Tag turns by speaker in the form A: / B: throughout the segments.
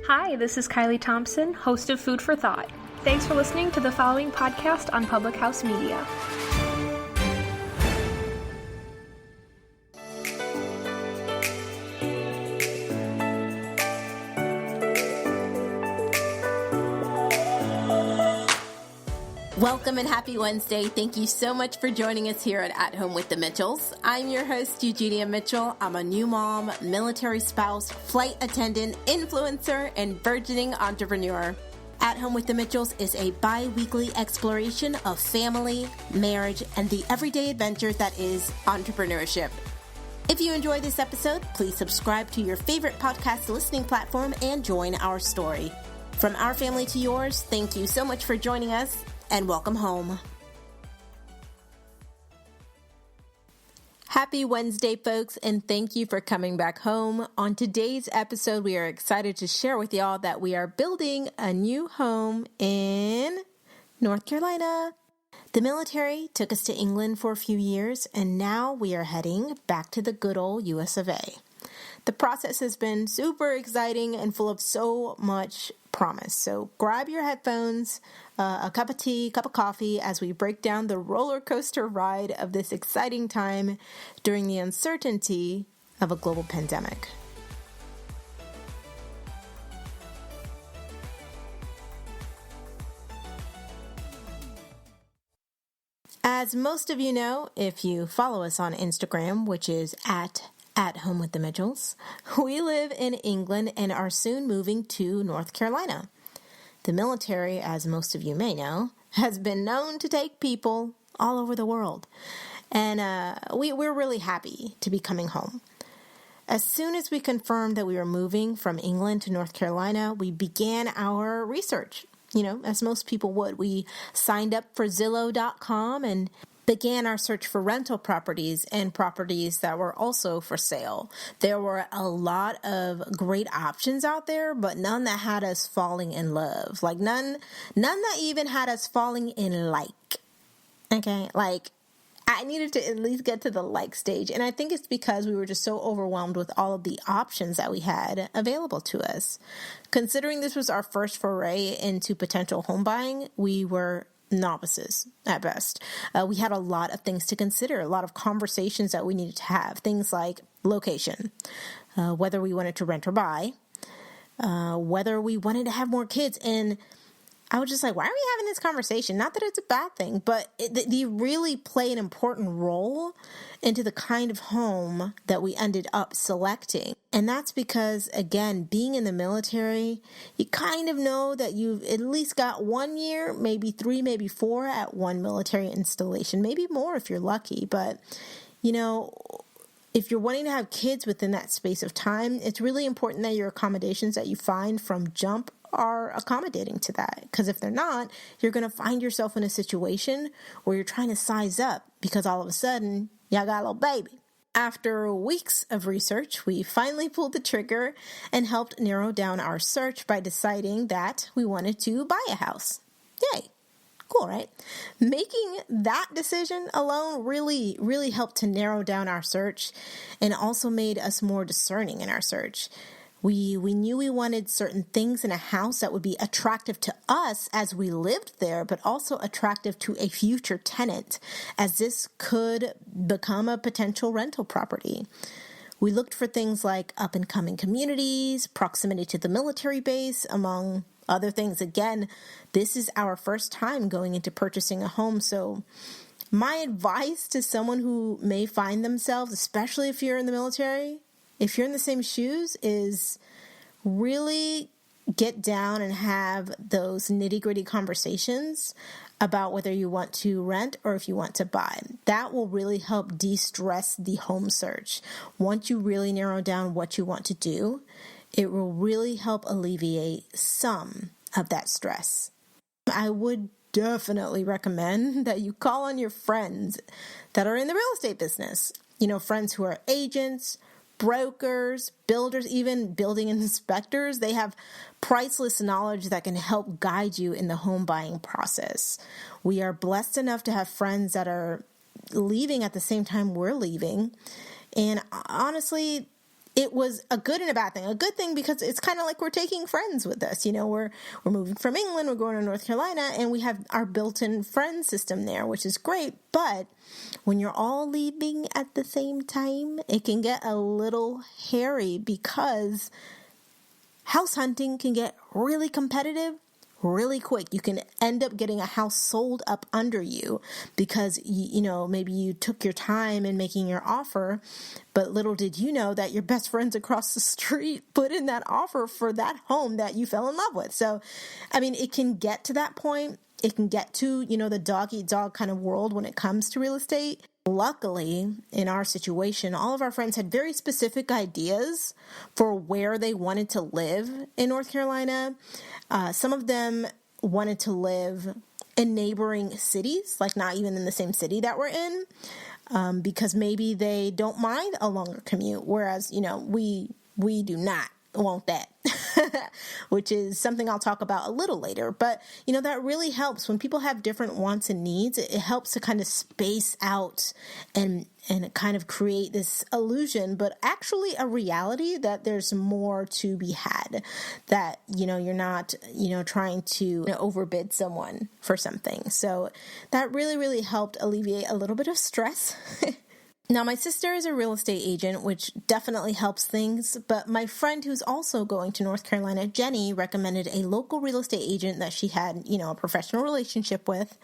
A: Hi, this is Kylie Thompson, host of Food for Thought. Thanks for listening to the following podcast on Public House Media.
B: Welcome and happy Wednesday. Thank you so much for joining us here at Home with the Mitchells. I'm your host, Eugenia Mitchell. I'm a new mom, military spouse, flight attendant, influencer, and burgeoning entrepreneur. At Home with the Mitchells is a bi-weekly exploration of family, marriage, and the everyday adventure that is entrepreneurship. If you enjoy this episode, please subscribe to your favorite podcast listening platform and join our story. From our family to yours, thank you so much for joining us. And welcome home. Happy Wednesday, folks, and thank you for coming back home. On today's episode, we are excited to share with y'all that we are building a new home in North Carolina. The military took us to England for a few years, and now we are heading back to the good old US of A. The process has been super exciting and full of so much promise. So grab your headphones, a cup of tea, cup of coffee as we break down the roller coaster ride of this exciting time during the uncertainty of a global pandemic. As most of you know, if you follow us on Instagram, which is at Home with the Mitchells, we live in England and are soon moving to North Carolina. The military, as most of you may know, has been known to take people all over the world. And we're really happy to be coming home. As soon as we confirmed that we were moving from England to North Carolina, we began our research. You know, as most people would. We signed up for Zillow.com and began our search for rental properties and properties that were also for sale. There were a lot of great options out there, but none that had us falling in love. Like none that even had us falling in like. Okay, like I needed to at least get to the like stage. And I think it's because we were just so overwhelmed with all of the options that we had available to us. Considering this was our first foray into potential home buying, we were novices at best. We had a lot of things to consider, a lot of conversations that we needed to have. Things like location, whether we wanted to rent or buy, whether we wanted to have more kids. And I was just like, why are we having this conversation? Not that it's a bad thing, but they really play an important role into the kind of home that we ended up selecting. And that's because, again, being in the military, you kind of know that you've at least got 1 year, maybe 3, maybe 4 at one military installation, maybe more if you're lucky. But, you know, if you're wanting to have kids within that space of time, it's really important that your accommodations that you find from jump are accommodating to that. Because if they're not, you're going to find yourself in a situation where you're trying to size up because all of a sudden, y'all got a little baby. After weeks of research, we finally pulled the trigger and helped narrow down our search by deciding that we wanted to buy a house. Yay. Cool, right? Making that decision alone really helped to narrow down our search and also made us more discerning in our search. We knew we wanted certain things in a house that would be attractive to us as we lived there, but also attractive to a future tenant, as this could become a potential rental property. We looked for things like up-and-coming communities, proximity to the military base, among other things. Again, this is our first time going into purchasing a home, so my advice to someone who may find themselves, especially if you're in the military, if you're in the same shoes, is really get down and have those nitty-gritty conversations about whether you want to rent or if you want to buy. That will really help de-stress the home search. Once you really narrow down what you want to do, it will really help alleviate some of that stress. I would definitely recommend that you call on your friends that are in the real estate business. You know, friends who are agents, brokers, builders, even building inspectors. They have priceless knowledge that can help guide you in the home buying process. We are blessed enough to have friends that are leaving at the same time we're leaving. And honestly, it was a good and a bad thing. A good thing because it's kind of like we're taking friends with us. We're moving from England, we're going to North Carolina, and we have our built-in friend system there, which is great. But when you're all leaving at the same time, it can get a little hairy because house hunting can get really competitive really quick. You can end up getting a house sold up under you because, maybe you took your time in making your offer, but little did you know that your best friends across the street put in that offer for that home that you fell in love with. So, it can get to that point. It can get to, the dog-eat-dog kind of world when it comes to real estate. Luckily, in our situation, all of our friends had very specific ideas for where they wanted to live in North Carolina. Some of them wanted to live in neighboring cities, like not even in the same city that we're in, because maybe they don't mind a longer commute, whereas, we do not want that, which is something I'll talk about a little later. But, that really helps when people have different wants and needs. It helps to kind of space out and kind of create this illusion, but actually a reality that there's more to be had, that, you're not, trying to overbid someone for something. So that really, really helped alleviate a little bit of stress. Now, my sister is a real estate agent, which definitely helps things, but my friend who's also going to North Carolina, Jenny, recommended a local real estate agent that she had, a professional relationship with,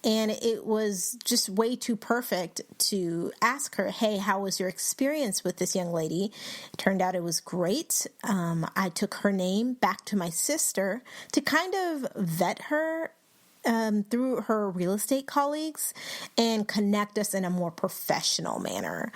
B: and it was just way too perfect to ask her, hey, how was your experience with this young lady? It turned out it was great. I took her name back to my sister to kind of vet her through her real estate colleagues and connect us in a more professional manner.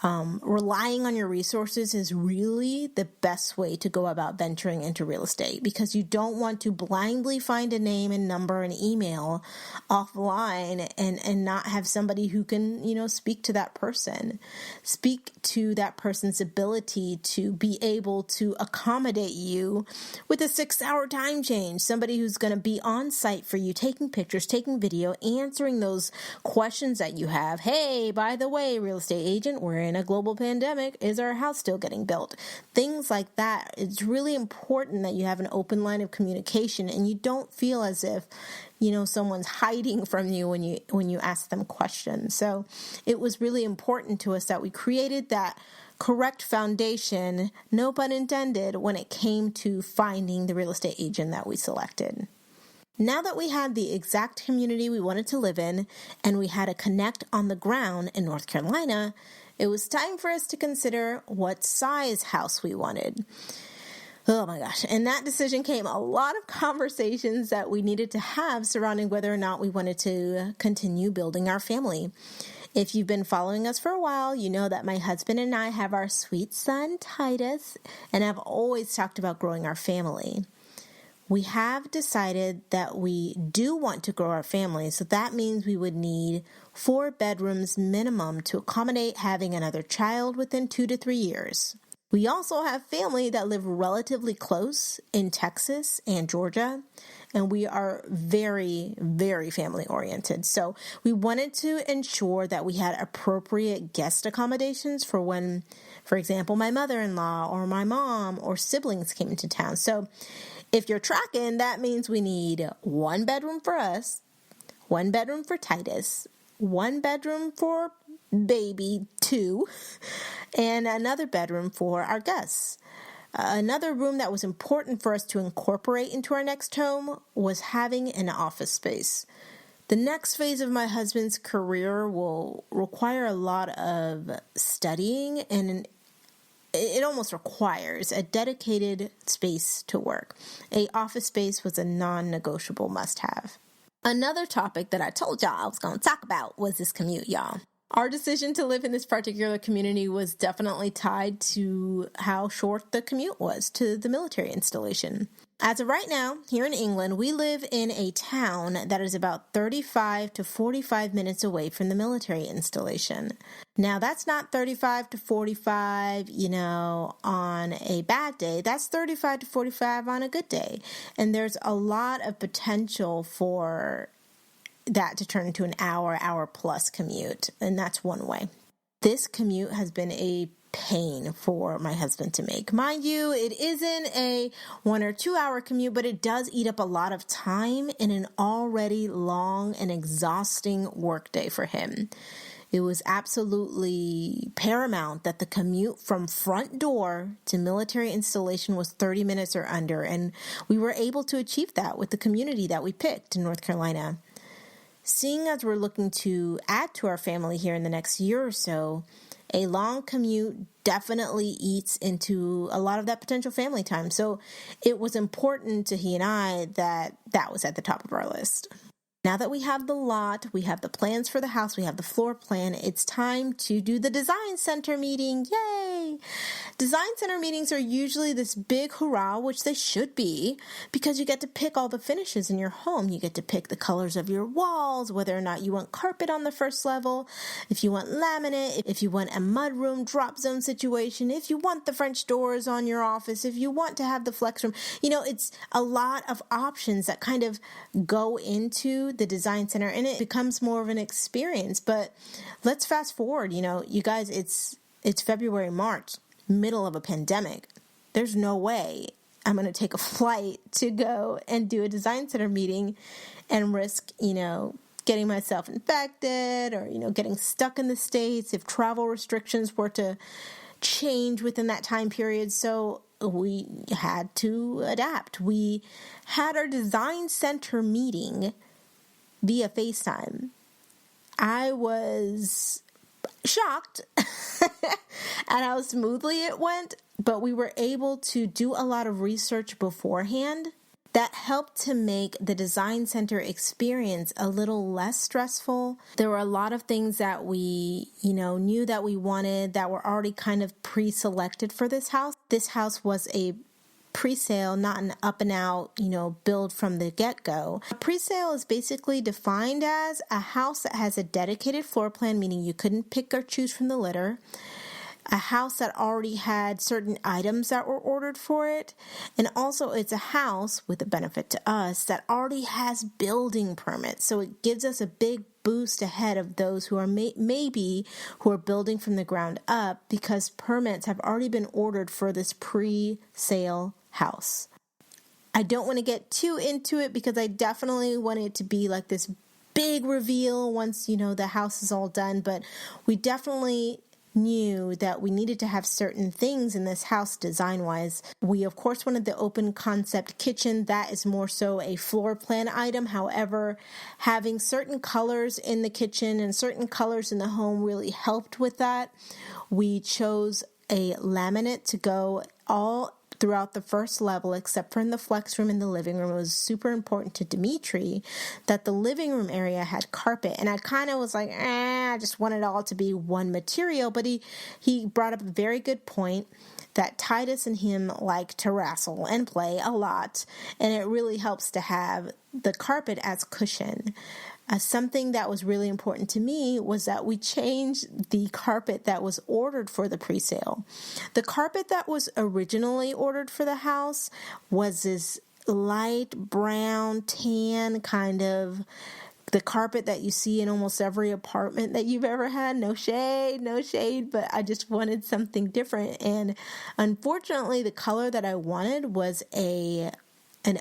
B: Relying on your resources is really the best way to go about venturing into real estate, because you don't want to blindly find a name and number and email offline and not have somebody who can, speak to that person. Speak to that person's ability to be able to accommodate you with a 6-hour time change, somebody who's going to be on site for you, taking pictures, taking video, answering those questions that you have. Hey, by the way, real estate agent, we're in a global pandemic. Is our house still getting built? Things like that. It's really important that you have an open line of communication and you don't feel as if, someone's hiding from you when you ask them questions. So it was really important to us that we created that correct foundation, no pun intended, when it came to finding the real estate agent that we selected. Now that we had the exact community we wanted to live in and we had a connect on the ground in North Carolina, it was time for us to consider what size house we wanted. Oh my gosh. And that decision came a lot of conversations that we needed to have surrounding whether or not we wanted to continue building our family. If you've been following us for a while, you know that my husband and I have our sweet son, Titus, and have always talked about growing our family. We have decided that we do want to grow our family, so that means we would need 4 bedrooms minimum to accommodate having another child within 2 to 3 years. We also have family that live relatively close in Texas and Georgia, and we are very, very family oriented. So we wanted to ensure that we had appropriate guest accommodations for when, for example, my mother-in-law or my mom or siblings came into town. So if you're tracking, that means we need 1 bedroom for us, 1 bedroom for Titus, 1 bedroom for baby 2, and another bedroom for our guests. Another room that was important for us to incorporate into our next home was having an office space. The next phase of my husband's career will require a lot of studying, and it almost requires a dedicated space to work. An office space was a non-negotiable must-have. Another topic that I told y'all I was going to talk about was this commute, y'all. Our decision to live in this particular community was definitely tied to how short the commute was to the military installation. As of right now, here in England, we live in a town that is about 35 to 45 minutes away from the military installation. Now, that's not 35 to 45, on a bad day. That's 35 to 45 on a good day. And there's a lot of potential for that to turn into an hour plus commute, and that's one way. This commute has been a pain for my husband to make. Mind you, it isn't a 1 or 2 hour commute, but it does eat up a lot of time in an already long and exhausting workday for him. It was absolutely paramount that the commute from front door to military installation was 30 minutes or under, and we were able to achieve that with the community that we picked in North Carolina. Seeing as we're looking to add to our family here in the next year or so, a long commute definitely eats into a lot of that potential family time. So it was important to he and I that that was at the top of our list. Now that we have the lot, we have the plans for the house, we have the floor plan, it's time to do the design center meeting. Yay! Design center meetings are usually this big hurrah, which they should be, because you get to pick all the finishes in your home. You get to pick the colors of your walls, whether or not you want carpet on the first level, if you want laminate, if you want a mudroom drop zone situation, if you want the French doors on your office, if you want to have the flex room. It's a lot of options that kind of go into the design center, and it becomes more of an experience. But let's fast forward, you guys, it's February, March, middle of a pandemic. There's no way I'm going to take a flight to go and do a design center meeting and risk, getting myself infected or, getting stuck in the States if travel restrictions were to change within that time period. So we had to adapt. We had our design center meeting via FaceTime. I was shocked at how smoothly it went, but we were able to do a lot of research beforehand that helped to make the design center experience a little less stressful. There were a lot of things that we, knew that we wanted that were already kind of pre-selected for this house. This house was a pre-sale, not an up and out, build from the get-go. A pre-sale is basically defined as a house that has a dedicated floor plan, meaning you couldn't pick or choose from the litter. A house that already had certain items that were ordered for it. And also it's a house, with a benefit to us, that already has building permits. So it gives us a big boost ahead of those who are who are building from the ground up, because permits have already been ordered for this pre-sale house. I don't want to get too into it because I definitely want it to be like this big reveal once, the house is all done. But we definitely knew that we needed to have certain things in this house design-wise. We, of course, wanted the open concept kitchen. That is more so a floor plan item. However, having certain colors in the kitchen and certain colors in the home really helped with that. We chose a laminate to go all throughout the first level, except for in the flex room and the living room. It was super important to Dimitri that the living room area had carpet. And I kind of was like, I just want it all to be one material. But he brought up a very good point that Titus and him like to wrestle and play a lot. And it really helps to have the carpet as cushion. Something that was really important to me was that we changed the carpet that was ordered for the pre-sale. The carpet that was originally ordered for the house was this light brown, tan kind of the carpet that you see in almost every apartment that you've ever had. No shade, but I just wanted something different. And unfortunately, the color that I wanted was an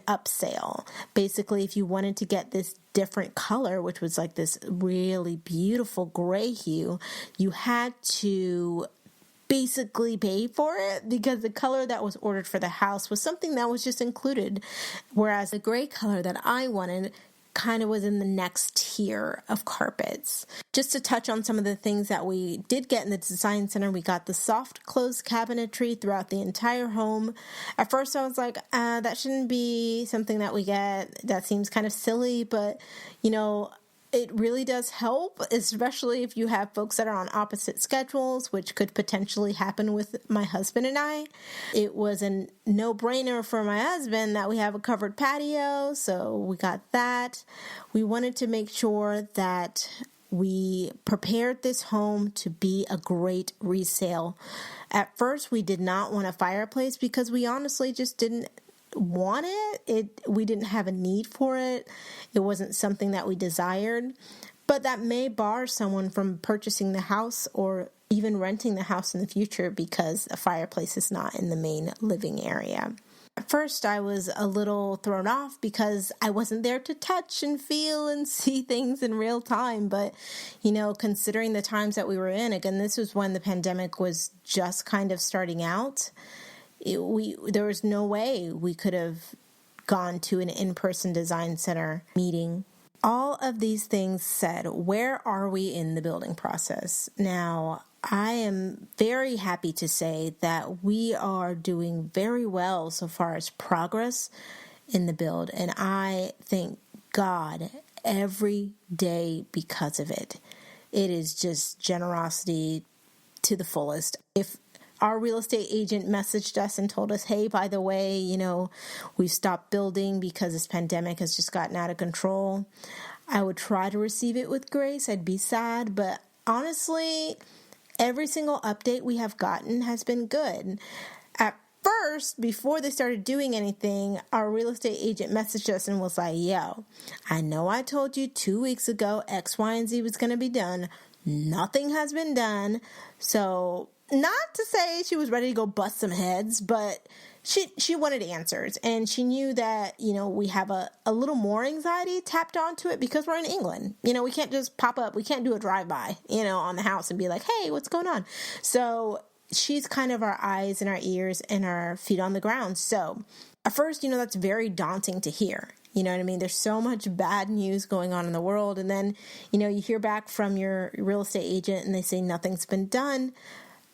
B: upsale. Basically, if you wanted to get this different color, which was like this really beautiful gray hue, you had to basically pay for it because the color that was ordered for the house was something that was just included, whereas the gray color that I wanted kind of was in the next tier of carpets. Just to touch on some of the things that we did get in the design center, we got the soft closed cabinetry throughout the entire home. At first I was like, that shouldn't be something that we get. That seems kind of silly, but it really does help, especially if you have folks that are on opposite schedules, which could potentially happen with my husband and I. It was a no-brainer for my husband that we have a covered patio, so we got that. We wanted to make sure that we prepared this home to be a great resale. At first, we did not want a fireplace because we honestly just didn't want it. We didn't have a need for it. It wasn't something that we desired, but that may bar someone from purchasing the house or even renting the house in the future because a fireplace is not in the main living area. At first, I was a little thrown off because I wasn't there to touch and feel and see things in real time. But, considering the times that we were in, again, this was when the pandemic was just kind of starting out. There was no way we could have gone to an in-person design center meeting. All of these things said, where are we in the building process? Now, I am very happy to say that we are doing very well so far as progress in the build, and I thank God every day because of it. It is just generosity to the fullest. If our real estate agent messaged us and told us, hey, by the way, we've stopped building because this pandemic has just gotten out of control, I would try to receive it with grace. I'd be sad, but honestly, every single update we have gotten has been good. At first, before they started doing anything, our real estate agent messaged us and was like, yo, I know I told you 2 weeks ago X, Y, and Z was going to be done. Nothing has been done. So not to say she was ready to go bust some heads, but she wanted answers, and she knew that, we have a little more anxiety tapped onto it because we're in England. We can't just pop up. We can't do a drive-by, on the house and be like, hey, what's going on? So she's kind of our eyes and our ears and our feet on the ground. So at first, that's very daunting to hear. You know what I mean? There's so much bad news going on in the world. And then, you hear back from your real estate agent and they say nothing's been done.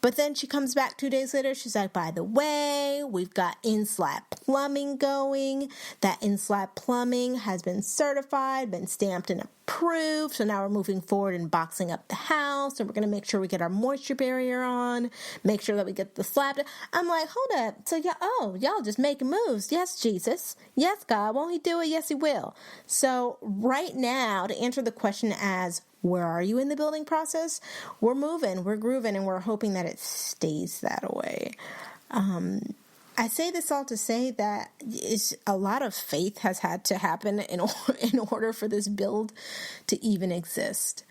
B: But then she comes back 2 days later. She's like, by the way, we've got in-slab plumbing going. That in-slab plumbing has been certified, been stamped and approved. So now we're moving forward and boxing up the house. And we're going to make sure we get our moisture barrier on, make sure that we get the slab. I'm like, hold up. So y'all just making moves. Yes, Jesus. Yes, God. Won't he do it? Yes, he will. So right now, to answer the question as, where are you in the building process? We're moving, we're grooving, and we're hoping that it stays that way. I say this all to say that a lot of faith has had to happen in order for this build to even exist.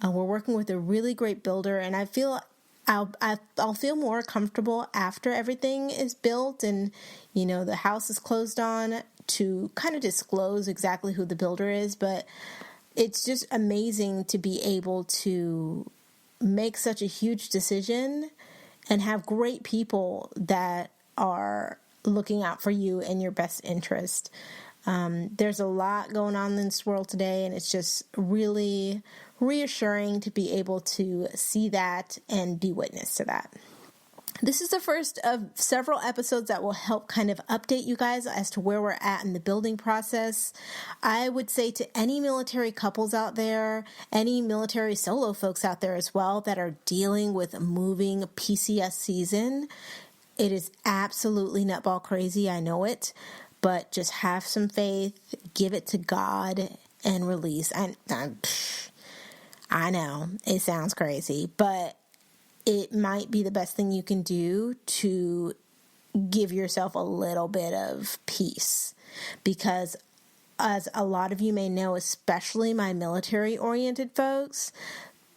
B: We're working with a really great builder, and I feel I'll feel more comfortable after everything is built and, the house is closed on to kind of disclose exactly who the builder is, but it's just amazing to be able to make such a huge decision and have great people that are looking out for you and your best interest. There's a lot going on in this world today, and it's just really reassuring to be able to see that and be witness to that. This is the first of several episodes that will help kind of update you guys as to where we're at in the building process. I would say to any military couples out there, any military solo folks out there as well that are dealing with a moving PCS season, it is absolutely nutball crazy. I know it, but just have some faith, give it to God, and release. I know it sounds crazy, but it might be the best thing you can do to give yourself a little bit of peace. Because as a lot of you may know, especially my military-oriented folks,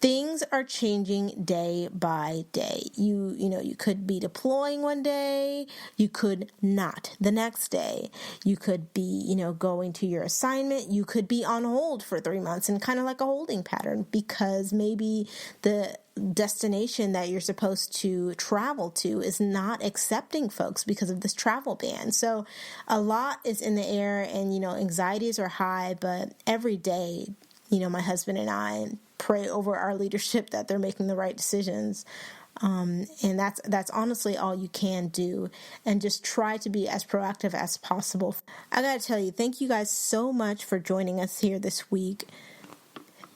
B: things are changing day by day. You could be deploying one day, you could not the next day. You could be, going to your assignment, you could be on hold for 3 months and kind of like a holding pattern because maybe the destination that you're supposed to travel to is not accepting folks because of this travel ban. So a lot is in the air and, anxieties are high, but every day, my husband and I pray over our leadership that they're making the right decisions. And that's honestly all you can do, and just try to be as proactive as possible. I gotta tell you, thank you guys so much for joining us here this week.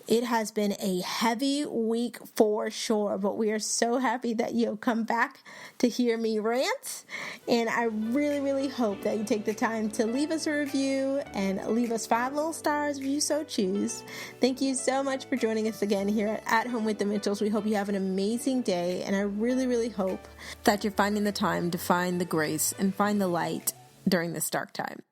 B: It has been a heavy week for sure, but we are so happy that you've come back to hear me rant. And I really, really hope that you take the time to leave us a review and leave us 5 little stars if you so choose. Thank you so much for joining us again here at Home with the Mitchells. We hope you have an amazing day, and I really, really hope that you're finding the time to find the grace and find the light during this dark time.